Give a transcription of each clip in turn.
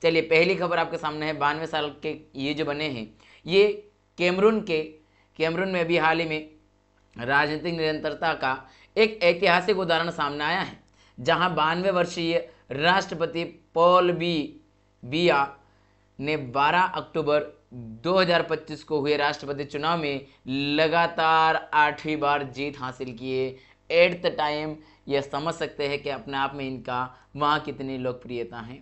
चलिए पहली खबर आपके सामने है। 92 साल के ये जो बने हैं, ये कैमरून में अभी हाल ही में राजनीतिक निरंतरता का एक ऐतिहासिक उदाहरण सामने आया है, जहां 92 वर्षीय राष्ट्रपति पॉल बिया ने 12 अक्टूबर 2025 को हुए राष्ट्रपति चुनाव में लगातार 8वीं बार जीत हासिल किए। एट द टाइम यह समझ सकते हैं कि अपने आप में इनका वहाँ कितनी लोकप्रियता है।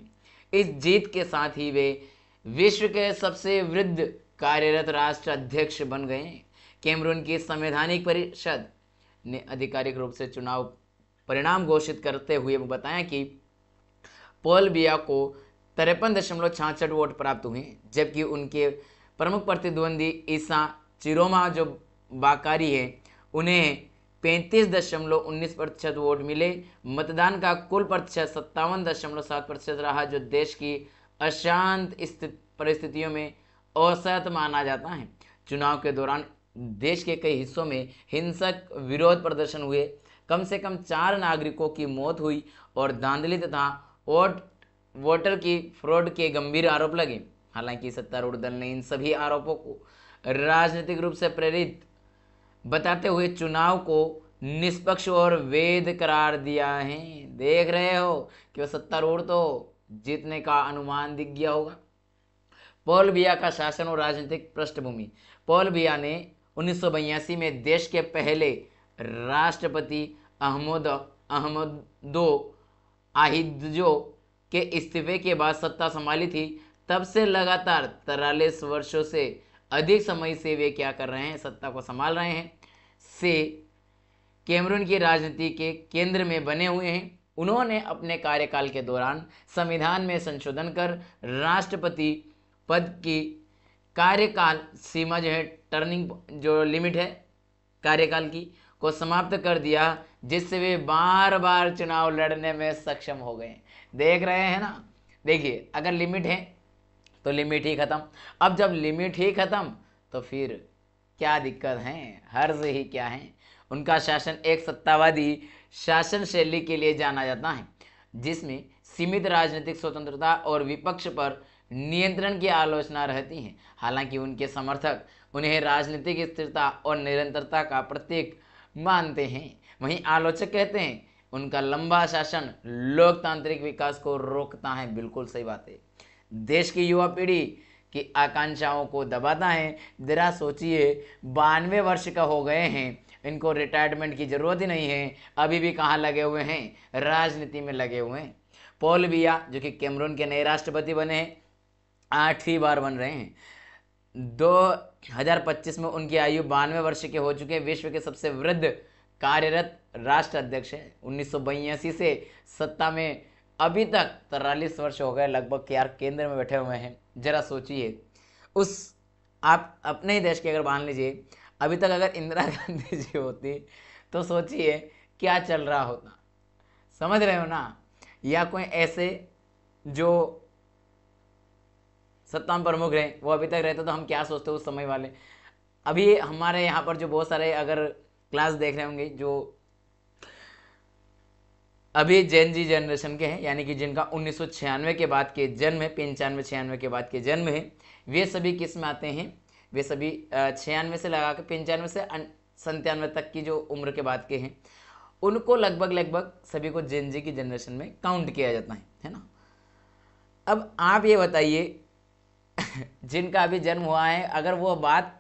इस जीत के साथ ही वे विश्व के सबसे वृद्ध कार्यरत राष्ट्र अध्यक्ष बन गए। कैमरून की संवैधानिक परिषद ने आधिकारिक रूप से चुनाव परिणाम घोषित करते हुए बताया कि पॉल बिया को 53.66 वोट प्राप्त हुए, जबकि उनके प्रमुख प्रतिद्वंदी ईसा चिरोमा जो बाकारी है उन्हें 35.19% वोट मिले। मतदान का कुल प्रतिशत 57.7% रहा, जो देश की अशांत परिस्थितियों में औसत माना जाता है। चुनाव के दौरान देश के कई हिस्सों में हिंसक विरोध प्रदर्शन हुए, कम से कम 4 नागरिकों की मौत हुई और धांधली तथा वोटर की फ्रॉड के गंभीर आरोप लगे। हालांकि सत्तारूढ़ दल ने इन सभी आरोपों को राजनीतिक रूप से प्रेरित बताते हुए चुनाव को निष्पक्ष और वैध करार दिया है। देख रहे हो कि वह सत्तारूढ़ तो जीतने का अनुमान दिख गया होगा। पॉल बिया का शासन और राजनीतिक पृष्ठभूमि। पॉल बिया ने 1982 में देश के पहले राष्ट्रपति अहमदो आहिदजो के इस्तीफे के बाद सत्ता संभाली थी। तब से लगातार 43 वर्षों से अधिक समय से वे क्या कर रहे हैं, सत्ता को संभाल रहे हैं, से कैमरून की राजनीति के केंद्र में बने हुए हैं। उन्होंने अपने कार्यकाल के दौरान संविधान में संशोधन कर राष्ट्रपति पद की कार्यकाल सीमा जो है, टर्निंग जो लिमिट है कार्यकाल की, को समाप्त कर दिया, जिससे वे बार बार चुनाव लड़ने में सक्षम हो गए। देख रहे हैं ना, देखिए अगर लिमिट है तो लिमिट ही खत्म। अब जब लिमिट ही खत्म तो फिर क्या दिक्कत है, हर्ज ही क्या है। उनका शासन एक सत्तावादी शासन शैली के लिए जाना जाता है, जिसमें सीमित राजनीतिक स्वतंत्रता और विपक्ष पर नियंत्रण की आलोचना रहती है। हालांकि उनके समर्थक उन्हें राजनीतिक स्थिरता और निरंतरता का प्रतीक मानते हैं, वहीं आलोचक कहते हैं उनका लंबा शासन लोकतांत्रिक विकास को रोकता है। बिल्कुल सही बात है, देश की युवा पीढ़ी की आकांक्षाओं को दबाता है। जरा सोचिए, 92 वर्ष का हो गए हैं, इनको रिटायरमेंट की जरूरत ही नहीं है, अभी भी कहाँ लगे हुए हैं, राजनीति में लगे हुए हैं। पॉल बिया जो कि कैमरून के नए राष्ट्रपति बने हैं, 8वीं बार बन रहे हैं। 2025 में उनकी आयु 92 वर्ष के हो चुके हैं। विश्व के सबसे वृद्ध कार्यरत राष्ट्र अध्यक्ष है। 1982 से सत्ता में अभी तक 43 वर्ष हो गए लगभग, यार केंद्र में बैठे हुए हैं। जरा सोचिए, उस आप अपने ही देश के अगर मान लीजिए अभी तक अगर इंदिरा गांधी जी होती तो सोचिए क्या चल रहा होता, समझ रहे हो ना। या कोई ऐसे जो सत्ता में प्रमुख रहे वो अभी तक रहते तो हम क्या सोचते उस समय वाले। अभी हमारे यहाँ पर जो बहुत सारे अगर क्लास देख रहे होंगे जो अभी जेन जी जनरेशन के हैं, यानी कि जिनका 1996 के बाद के जन्म है, 95-96 के बाद के जन्म है, वे सभी किस में आते हैं, वे सभी 96 से लगा के 95 से 97 तक की जो उम्र के बाद के हैं, उनको लगभग सभी को जेन जी की जनरेशन में काउंट किया जाता है ना। अब आप ये बताइए जिनका अभी जन्म हुआ है, अगर वो बात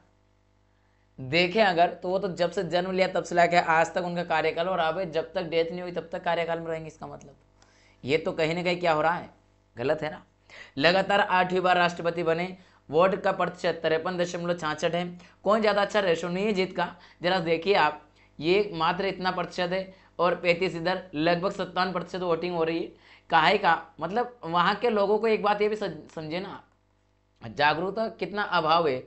देखें अगर, तो वो तो जब से जन्म लिया तब से लेकर आज तक उनका कार्यकाल, और अब जब तक डेथ नहीं हुई तब तक कार्यकाल में रहेंगे। इसका मतलब ये तो कहीं ना कहीं क्या हो रहा है, गलत है ना। लगातार 8वीं बार राष्ट्रपति बने। वोट का प्रतिशत 53.66 है। कौन ज़्यादा अच्छा रेशो नहीं है जीत का, जरा देखिए आप, ये मात्र इतना प्रतिशत है और 35 इधर, लगभग 57% वोटिंग हो रही है। काहे का मतलब, वहाँ के लोगों को एक बात ये भी समझे ना, जागरूकता कितना अभाव है।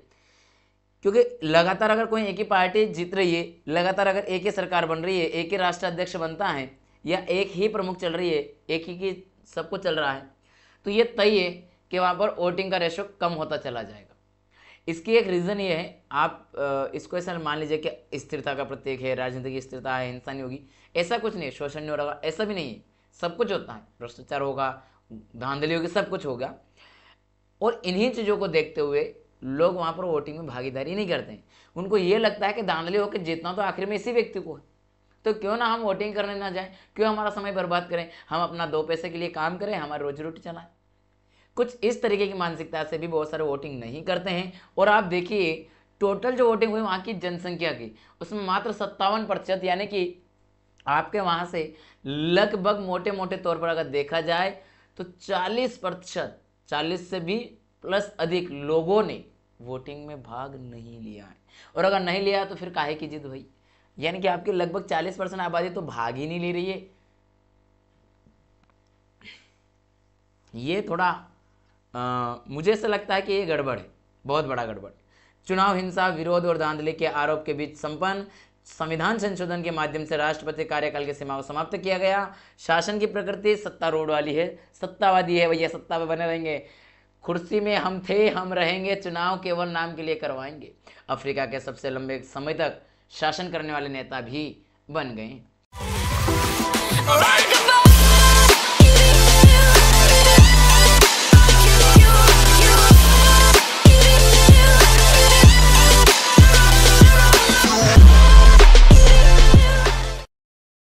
क्योंकि लगातार अगर कोई एक ही पार्टी जीत रही है, लगातार अगर एक ही सरकार बन रही है, एक ही राष्ट्र अध्यक्ष बनता है, या एक ही प्रमुख चल रही है, एक ही की सब कुछ चल रहा है, तो ये तय है कि वहाँ पर वोटिंग का रेशो कम होता चला जाएगा। इसकी एक रीज़न ये है, आप इसको ऐसा मान लीजिए कि स्थिरता का प्रतीक है, राजनीतिक स्थिरता है, हिंसा नहीं होगी, ऐसा कुछ नहीं है, शोषण नहीं होगा, ऐसा भी नहीं है। सब कुछ होता है, भ्रष्टाचार होगा, धांधली होगी, सब कुछ होगा, और इन्हीं चीज़ों को देखते हुए लोग वहाँ पर वोटिंग में भागीदारी नहीं करते हैं। उनको ये लगता है कि धांधली होकर जीतना तो आखिर में इसी व्यक्ति को है, तो क्यों ना हम वोटिंग करने ना जाएं, क्यों हमारा समय बर्बाद करें, हम अपना 2 पैसे के लिए काम करें, हमारी रोजी रोटी चलाएं। कुछ इस तरीके की मानसिकता से भी बहुत सारे वोटिंग नहीं करते हैं। और आप देखिए टोटल जो वोटिंग हुई वहाँ की जनसंख्या की, उसमें मात्र 57%, यानी कि आपके वहाँ से लगभग मोटे मोटे तौर पर अगर देखा जाए तो 40%, 40 से भी प्लस अधिक लोगों ने वोटिंग में भाग नहीं लिया है। और अगर नहीं लिया तो फिर काहे की जिद भाई, यानी कि आपकी लगभग 40% आबादी तो भाग ही नहीं ले रही है। ये थोड़ा मुझे ऐसा लगता है कि ये गड़बड़ है, बहुत बड़ा गड़बड़। चुनाव हिंसा, विरोध और धांधली के आरोप के बीच संपन्न संविधान संशोधन के माध्यम से राष्ट्रपति कार्यकाल की सीमा को समाप्त किया गया। शासन की प्रकृति सत्तारूढ़ वाली है, सत्तावादी है, भैया सत्ता पे बने रहेंगे, कुर्सी में हम थे, हम रहेंगे, चुनाव केवल नाम के लिए करवाएंगे। अफ्रीका के सबसे लंबे समय तक शासन करने वाले नेता भी बन गए।